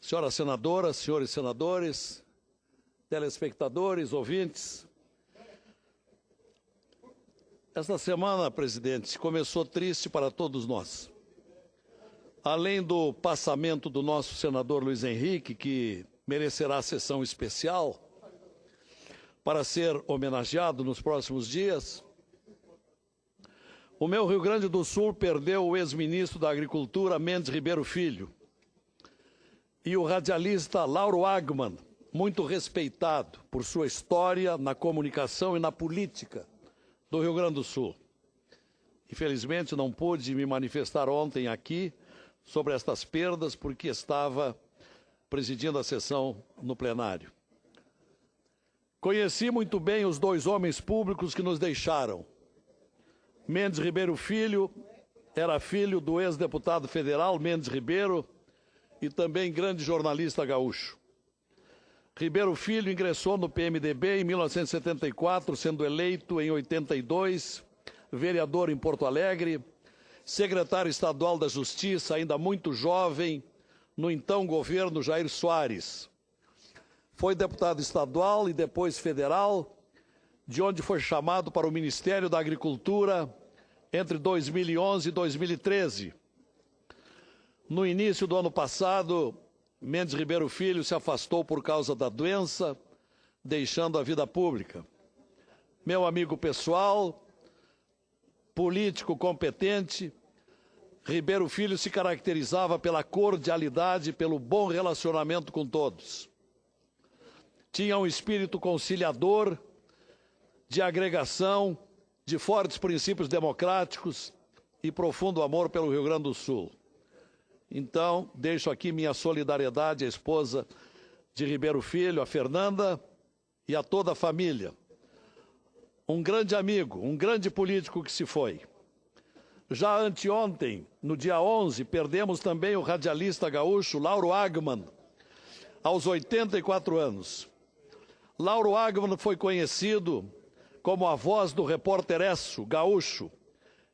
Senhoras senadoras, senhores senadores, telespectadores, ouvintes. Esta semana, presidente, começou triste para todos nós. Além do passamento do nosso senador Luiz Henrique, que merecerá sessão especial para ser homenageado nos próximos dias, o meu Rio Grande do Sul perdeu o ex-ministro da Agricultura, Mendes Ribeiro Filho, e o radialista Lauro Agman, muito respeitado por sua história na comunicação e na política do Rio Grande do Sul. Infelizmente, não pude me manifestar ontem aqui sobre estas perdas, porque estava presidindo a sessão no plenário. Conheci muito bem os dois homens públicos que nos deixaram. Mendes Ribeiro Filho era filho do ex-deputado federal Mendes Ribeiro e também grande jornalista gaúcho. Ribeiro Filho ingressou no PMDB em 1974, sendo eleito em 82, vereador em Porto Alegre, secretário estadual da Justiça, ainda muito jovem, no então governo Jair Soares. Foi deputado estadual e depois federal, de onde foi chamado para o Ministério da Agricultura entre 2011 e 2013. No início do ano passado, Mendes Ribeiro Filho se afastou por causa da doença, deixando a vida pública. Meu amigo pessoal, político competente, Ribeiro Filho se caracterizava pela cordialidade e pelo bom relacionamento com todos. Tinha um espírito conciliador, de agregação, de fortes princípios democráticos e profundo amor pelo Rio Grande do Sul. Então, deixo aqui minha solidariedade à esposa de Ribeiro Filho, a Fernanda, e a toda a família. Um grande amigo, um grande político que se foi. Já anteontem, no dia 11, perdemos também o radialista gaúcho Lauro Agman, aos 84 anos. Lauro Agman foi conhecido como a voz do repórter Esso, gaúcho,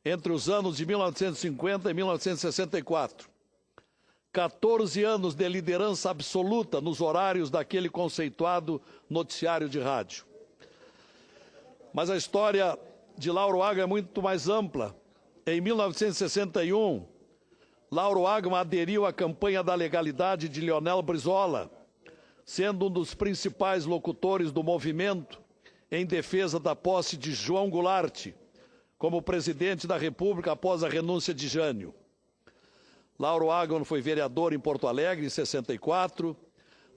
entre os anos de 1950 e 1964. 14 anos de liderança absoluta nos horários daquele conceituado noticiário de rádio. Mas a história de Lauro Agman é muito mais ampla. Em 1961, Lauro Agman aderiu à campanha da legalidade de Leonel Brizola, sendo um dos principais locutores do movimento em defesa da posse de João Goulart como presidente da República após a renúncia de Jânio. Lauro Agman foi vereador em Porto Alegre em 64,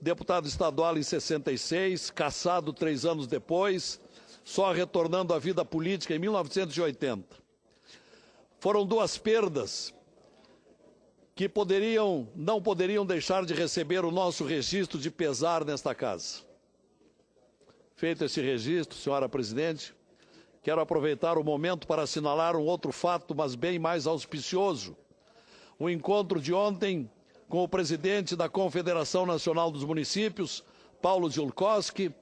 deputado estadual em 66, cassado 3 anos depois, só retornando à vida política em 1980. Foram duas perdas que não poderiam deixar de receber o nosso registro de pesar nesta casa. Feito esse registro, senhora presidente, quero aproveitar o momento para assinalar um outro fato, mas bem mais auspicioso. O encontro de ontem com o presidente da Confederação Nacional dos Municípios, Paulo Ziolkowski,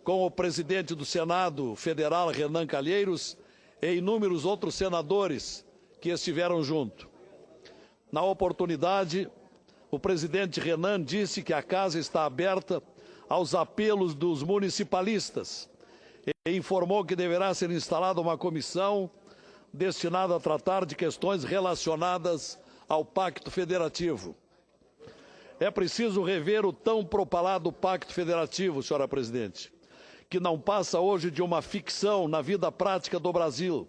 com o presidente do Senado Federal, Renan Calheiros, e inúmeros outros senadores que estiveram junto. Na oportunidade, o presidente Renan disse que a casa está aberta aos apelos dos municipalistas e informou que deverá ser instalada uma comissão destinada a tratar de questões relacionadas ao Pacto Federativo. É preciso rever o tão propalado Pacto Federativo, senhora presidente, que não passa hoje de uma ficção na vida prática do Brasil,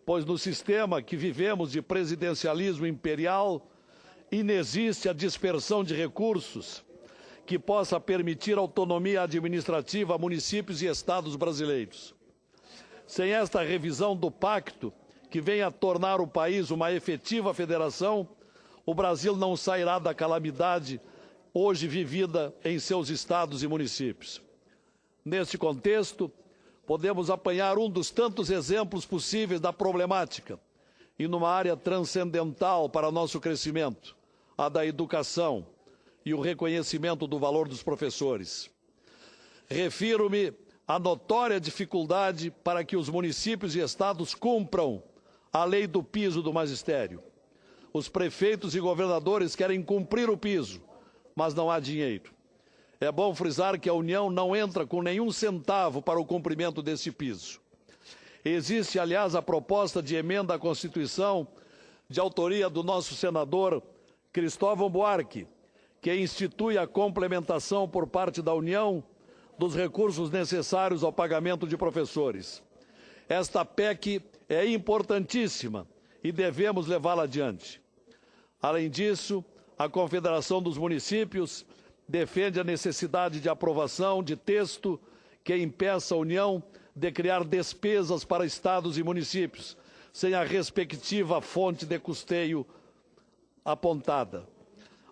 pois no sistema que vivemos de presidencialismo imperial, inexiste a dispersão de recursos que possa permitir autonomia administrativa a municípios e estados brasileiros. Sem esta revisão do pacto, que venha a tornar o país uma efetiva federação, o Brasil não sairá da calamidade hoje vivida em seus estados e municípios. Neste contexto, podemos apanhar um dos tantos exemplos possíveis da problemática e numa área transcendental para nosso crescimento, a da educação e o reconhecimento do valor dos professores. Refiro-me à notória dificuldade para que os municípios e estados cumpram a lei do piso do magistério. Os prefeitos e governadores querem cumprir o piso, mas não há dinheiro. É bom frisar que a União não entra com nenhum centavo para o cumprimento desse piso. Existe, aliás, a proposta de emenda à Constituição de autoria do nosso senador Cristóvão Buarque, que institui a complementação por parte da União dos recursos necessários ao pagamento de professores. Esta PEC é importantíssima e devemos levá-la adiante. Além disso, a Confederação dos Municípios defende a necessidade de aprovação de texto que impeça a União de criar despesas para estados e municípios, sem a respectiva fonte de custeio apontada.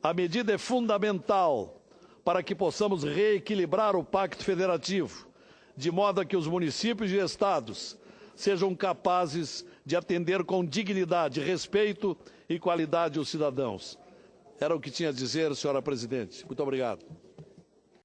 A medida é fundamental para que possamos reequilibrar o Pacto Federativo, de modo a que os municípios e estados sejam capazes de atender com dignidade, respeito e qualidade os cidadãos. Era o que tinha a dizer, senhora presidente. Muito obrigado.